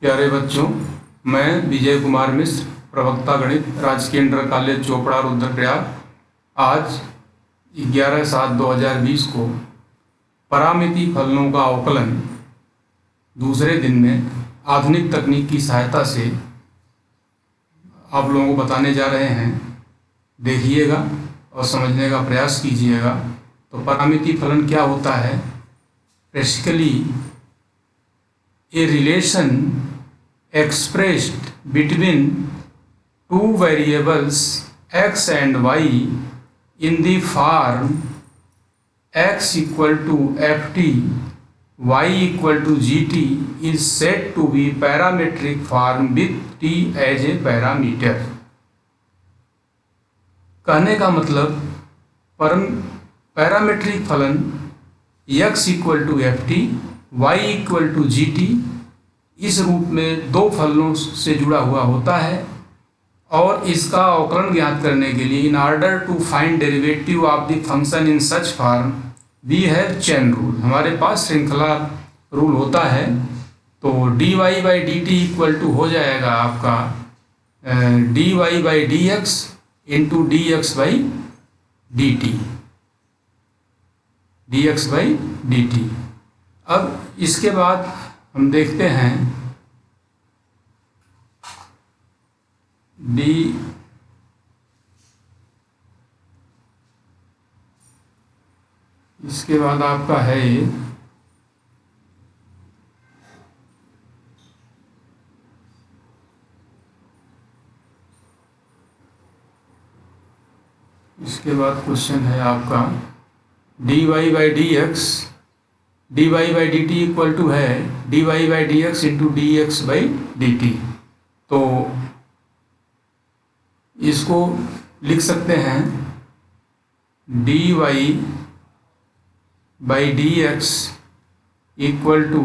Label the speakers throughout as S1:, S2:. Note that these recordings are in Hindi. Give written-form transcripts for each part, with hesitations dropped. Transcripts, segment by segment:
S1: प्यारे बच्चों, मैं विजय कुमार मिश्र, प्रवक्ता गणित, राजकीय इंटर कॉलेज चोपड़ा, रुद्रप्रयाग। आज 11/7/2020 को परामिति फलनों का अवकलन दूसरे दिन में आधुनिक तकनीक की सहायता से आप लोगों को बताने जा रहे हैं। देखिएगा और समझने का प्रयास कीजिएगा। तो परामिति फलन क्या होता है? Basically a relation expressed between two variables x and y in the form x equal to ft, y equal to gt is said to be parametric form with t as a parameter। कहने का मतलब पैरामेट्रिक फलन x equal to f t, y equal to g t इस रूप में दो फलनों से जुड़ा हुआ होता है। और इसका अवकलन ज्ञात करने के लिए in order to find derivative of the function in such form we have chain rule. हमारे पास श्रृंखला रूल होता है। तो d y by d t equal to हो जाएगा आपका d y by d x into d x by d t, d x by d t. अब इसके बाद हम देखते हैं डी इसके बाद आपका है ये इसके बाद क्वेश्चन है आपका d y by d x, d y by d t equal to है d y by d x into d x by d t. तो इसको लिख सकते हैं d y by d x equal to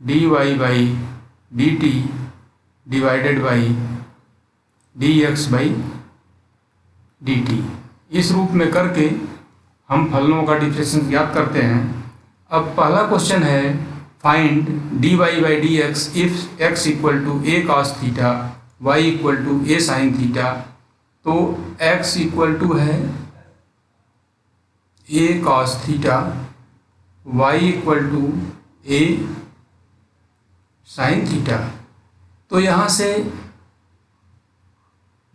S1: d y by d t divided by d x by d t. इस रूप में करके हम फलनों का डिफरेंशिएशन ज्ञात करते हैं। अब पहला क्वेश्चन है find d y by d x if x equal to a cos theta, y equal to a sine theta. तो एक्स इक्वल टू है a cos theta, y equal to a sine theta. तो यहाँ से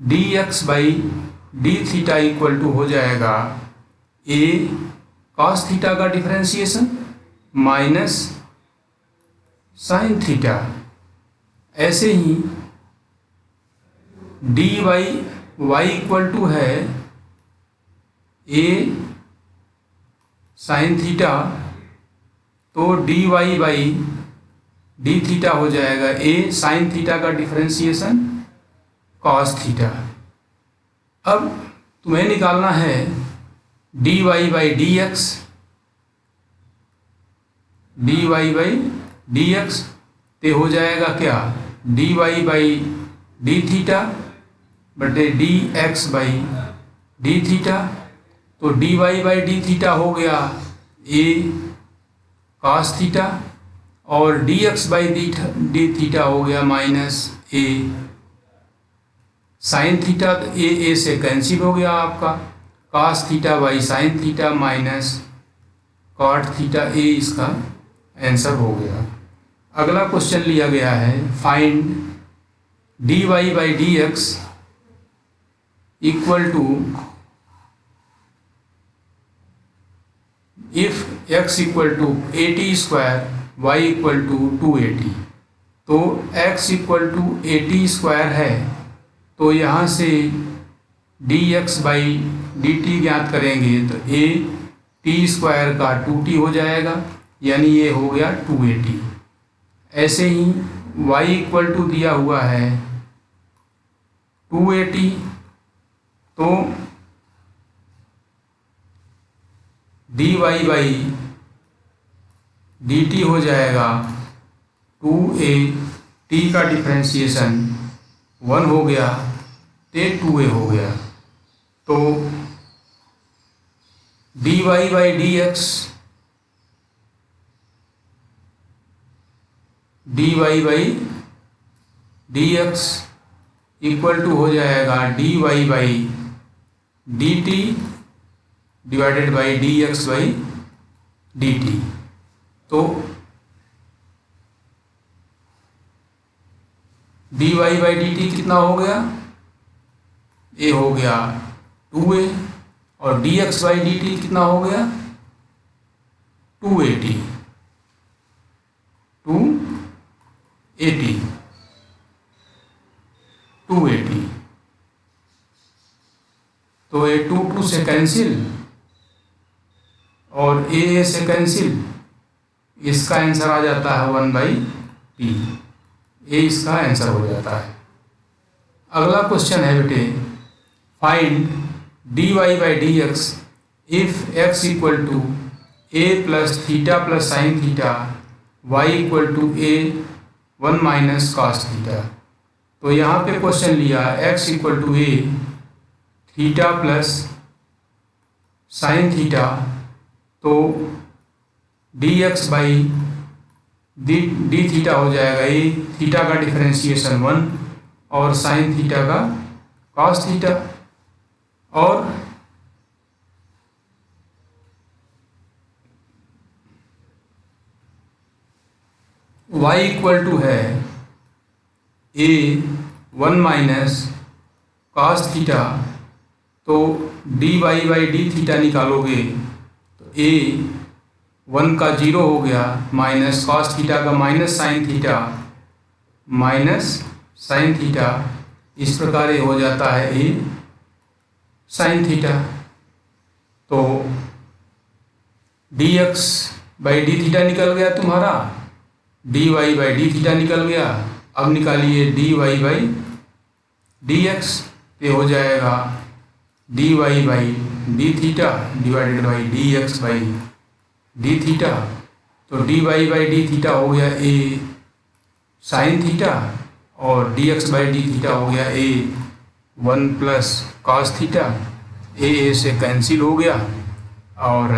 S1: d x by d theta equal to हो जाएगा ए कॉस थीटा का डिफरेंशिएशन माइनस साइन थीटा। ऐसे ही डी वाई इक्वल टू है ए साइन थीटा। तो d y by d theta हो जाएगा ए साइन थीटा का डिफरेंशिएशन कॉस थीटा। अब तुम्हें निकालना है d y by d x, d y by d x. तो हो जाएगा क्या d y by d theta बटे d x by d theta. तो d y by d theta हो गया ए कॉस थीटा और d x by d theta हो गया माइनस ए साइन थीटा। तो ए से कैंसिल हो गया आपका cos theta by sine theta minus cot theta. ए इसका आंसर हो गया। अगला क्वेश्चन लिया गया है find d y by d x equal to if x equal to 80 square, y equal to 280। तो एक्स इक्वल टू 80 स्क्वायर है। तो यहाँ से d x by d T ज्ञात करेंगे तो ए टी स्क्वायर का 2t हो जाएगा, यानी ये हो गया 280। ऐसे ही y इक्वल टू दिया हुआ है 280। तो d y by d t हो जाएगा 2a, t का डिफ्रेंशिएशन 1 हो गया तो 2a हो गया। तो d y by d x d y by d x equal to हो जाएगा d y by d t divided by d x by d t. तो d y by d t कितना हो गया, ए हो गया 2a, और d x by d t कितना हो गया 2at 280। तो ये 2 से कैंसिल और ए से कैंसिल, इसका आंसर आ जाता है 1/t। ये इसका आंसर हो जाता है। अगला क्वेश्चन है बेटे, find d y by d x if x equal to a plus theta plus sine theta, y equal to a 1 minus cos theta. तो यहाँ पे क्वेश्चन लिया x equal to a theta plus sine theta, तो d x by d theta हो जाएगा ए थीटा का डिफरेंशिएशन 1 और साइन थीटा का कॉस थीटा, और y इक्वल टू है ए 1 माइनस कॉस थीटा। तो d y by d theta निकालोगे तो ए 1 का 0 हो गया, माइनस कॉस थीटा का minus sine theta minus sine theta, इस प्रकार ये हो जाता है ए साइन थीटा। तो d x by d theta निकल गया तुम्हारा, d y by d theta निकल गया। अब निकालिए d y by d x, ये हो जाएगा d y by d theta divided by d x by d theta. तो d y by d theta हो गया ए साइन थीटा, और d x by d theta हो गया a 1 plus cos theta. A से कैंसिल हो गया, और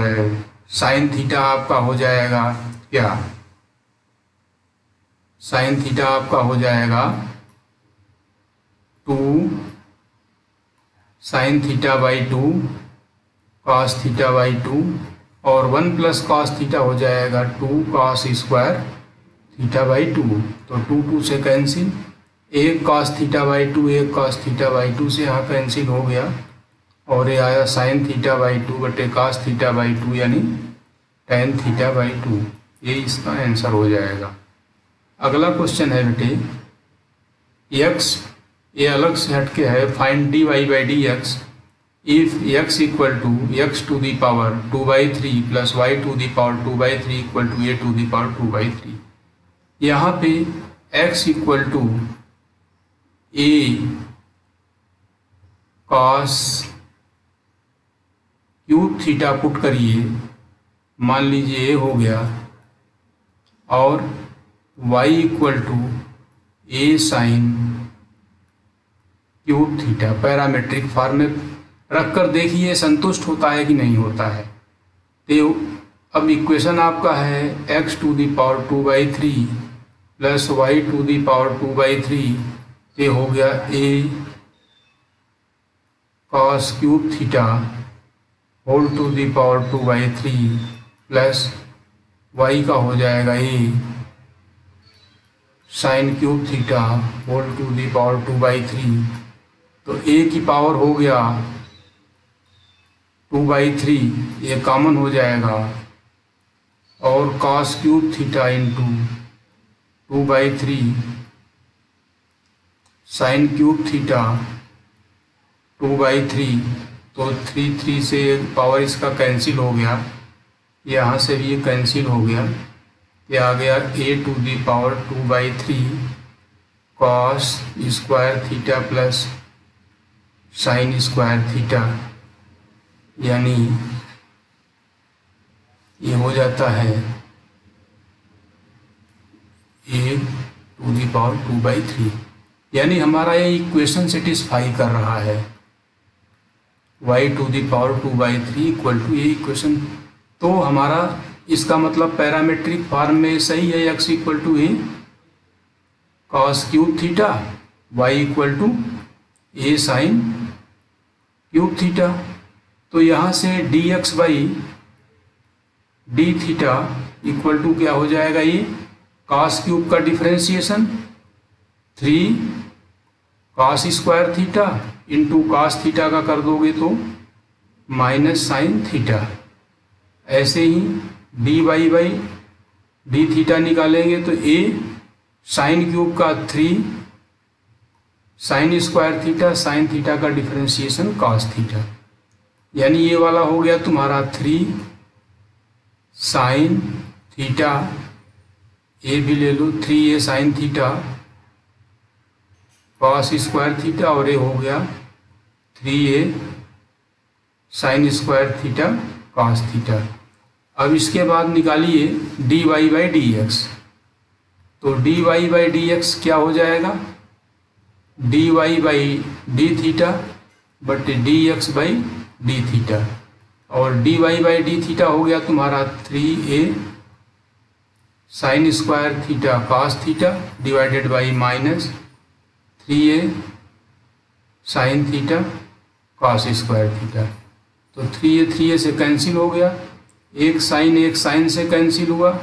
S1: साइन थीटा आपका हो जाएगा क्या, साइन थीटा आपका हो जाएगा 2 sine theta by 2 cos theta by 2, और 1 प्लस कॉस थीटा हो जाएगा 2 कॉस स्क्वायर थीटा बाई 2। तो 2 से cancel, 1 cos theta by 2 1 cos theta by 2 से यहाँ कैंसिल हो गया, और ये आया साइन थीटा बाई 2 बटे कॉस थीटा बाई 2 यानी टेन थीटा बाई 2। ये इसका आंसर हो जाएगा। अगला क्वेश्चन है बेटे, एक्स ये अलग से हटके है, find d y by d x if x equal to x to the power 2/3 plus y to the power 2/3 equal to a to the power 2/3। यहाँ पे x equal to a cos cube theta put करिए, मान लीजिए ए हो गया, और y equal to a sine cube theta parametric form में रख कर देखिए संतुष्ट होता है कि नहीं होता है। तो अब इक्वेशन आपका है x to the power 2/3 plus y to the power 2/3, ये हो गया a cos cube theta whole to the power 2/3 plus y का हो जाएगा a sine cube theta whole to the power 2/3। तो a की पावर हो गया 2/3, ये कॉमन हो जाएगा, और cos cube theta into 2/3 sign cube theta 2/3। तो 3 से पावर इसका कैंसिल हो गया, यहाँ से भी ये कैंसिल हो गया, ये आ गया a to the power 2/3 cos square theta plus sine square theta, यानी ये हो जाता है a टू दी पावर 2/3। यानी हमारा ये इक्वेशन सेटिस्फाई कर रहा है, y to the power 2/3 equal to ये इक्वेशन। तो हमारा इसका मतलब पैरामेट्रिक फॉर्म में सही है x equal to a, cos cube theta y equal to a sine cube theta. तो यहाँ से d x by d theta equal to क्या हो जाएगा, ये कॉस क्यूब का differentiation 3 cos square theta into cos theta का कर दोगे तो माइनस साइन थीटा। ऐसे ही d y by d theta निकालेंगे तो ए साइन क्यूब का 3 sine square theta sine theta का डिफरेंशिएशन कॉस थीटा। यानी ये वाला हो गया तुम्हारा 3 साइन थीटा, ए भी ले लो 3a sine theta cos square theta, और ये हो गया 3a sine square theta cos theta. अब इसके बाद निकालिए d y by d x. तो d y by d x क्या हो जाएगा, d y by d theta बट d x by d theta, और d y by d theta हो गया तुम्हारा 3a sine square theta cos theta divided by minus 3a sine theta cos square theta. तो 3a से कैंसिल हो गया, एक साइन से कैंसिल हुआ,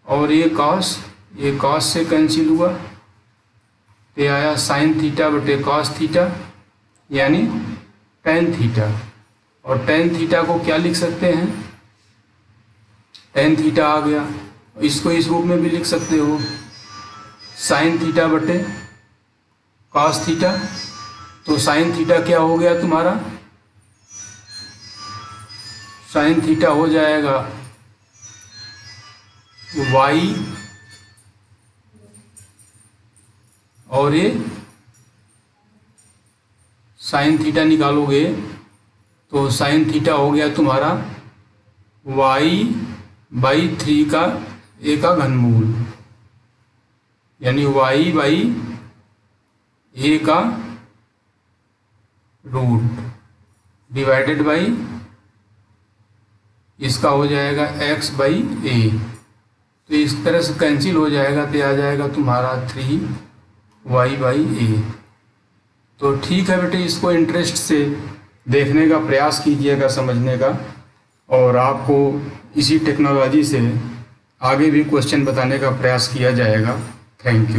S1: और ये कॉस से कैंसिल हुआ, तो आया साइन थीटा बटे कॉस थीटा यानी टेन थीटा। और टेन थीटा को क्या लिख सकते हैं, टेन थीटा आ गया, इसको इस रूप में भी लिख सकते हो साइन थीटा बटे कॉस थीटा। तो साइन थीटा क्या हो गया तुम्हारा, साइन थीटा हो जाएगा वाई, और ये साइन थीटा निकालोगे तो साइन थीटा हो गया तुम्हारा वाई बाई 3 का ए का घनमूल, यानी वाई बाई ए का रूट डिवाइडेड बाई इसका हो जाएगा x बाई ए। तो इस तरह से कैंसिल हो जाएगा, तो आ जाएगा तुम्हारा 3y बाई ए। तो ठीक है बेटे, इसको इंटरेस्ट से देखने का प्रयास कीजिएगा, समझने का, और आपको इसी टेक्नोलॉजी से आगे भी क्वेश्चन बताने का प्रयास किया जाएगा। Thank you.